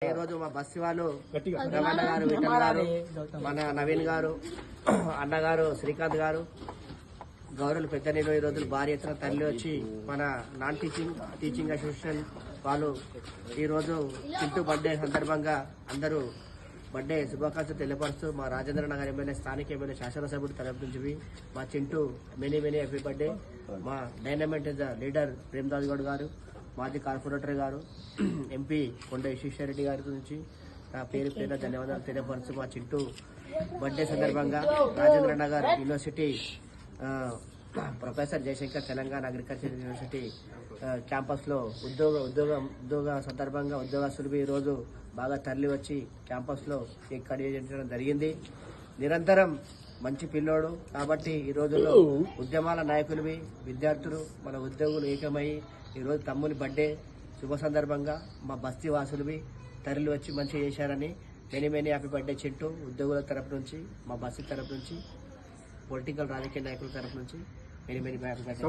ఈ రోజు మా బస్సు వాళ్ళు రమణ గారు, విఠల్ గారు, మన నవీన్ గారు, అన్నగారు శ్రీకాంత్ గారు, గౌరవులు పెద్ద నేను ఈ రోజులు భారీ ఎత్తున తల్లి వచ్చి మన నాన్ టీచింగ్ అసోసియేషన్ వాళ్ళు ఈరోజు చింటూ బర్త్డే సందర్భంగా అందరూ బర్త్డే శుభాకాంక్షలు తెలియపరుస్తూ మా రాజేంద్ర నగర్ ఎమ్మెల్యే స్థానిక ఎమ్మెల్యే శాసనసభ్యుడు తరపు నుంచి మా చింటూ మెనీ హ్యాపీ బర్త్డే. మా డైనమైట్ లీడర్ ప్రేమ్దాస్ గౌడ్ గారు, మాజీ కార్పొరేటర్ గారు, ఎంపీ కొండ విశ్వేశ్వరరెడ్డి గారి గురించి నా పేరు పేరున ధన్యవాదాలు తెలియపరుస్తూ మా చింటూ బర్త్డే సందర్భంగా Rajendra Nagar university professor Jayashankar Telangana agriculture university క్యాంపస్లో ఉద్యోగ సందర్భంగా ఉద్యోగస్తులు ఈరోజు బాగా తరలి వచ్చి క్యాంపస్లో కేక్ కట్ చేయించడం జరిగింది. నిరంతరం మంచి పిల్లోడు కాబట్టి ఈ రోజుల్లో ఉద్యమాల నాయకులవి విద్యార్థులు మన ఉద్యోగులు ఏకమై ఈరోజు తమ్ముని బర్త్డే శుభ సందర్భంగా మా బస్తీ వాసులవి తరలి వచ్చి మంచిగా చేశారని మెనీ హ్యాపీ బర్త్డే చింటూ ఉద్యోగుల తరపు నుంచి, మా బస్తీ తరపు నుంచి, పొలిటికల్ రాజకీయ నాయకుల తరపు నుంచి మెనీ హ్యాపీ బర్త్డే.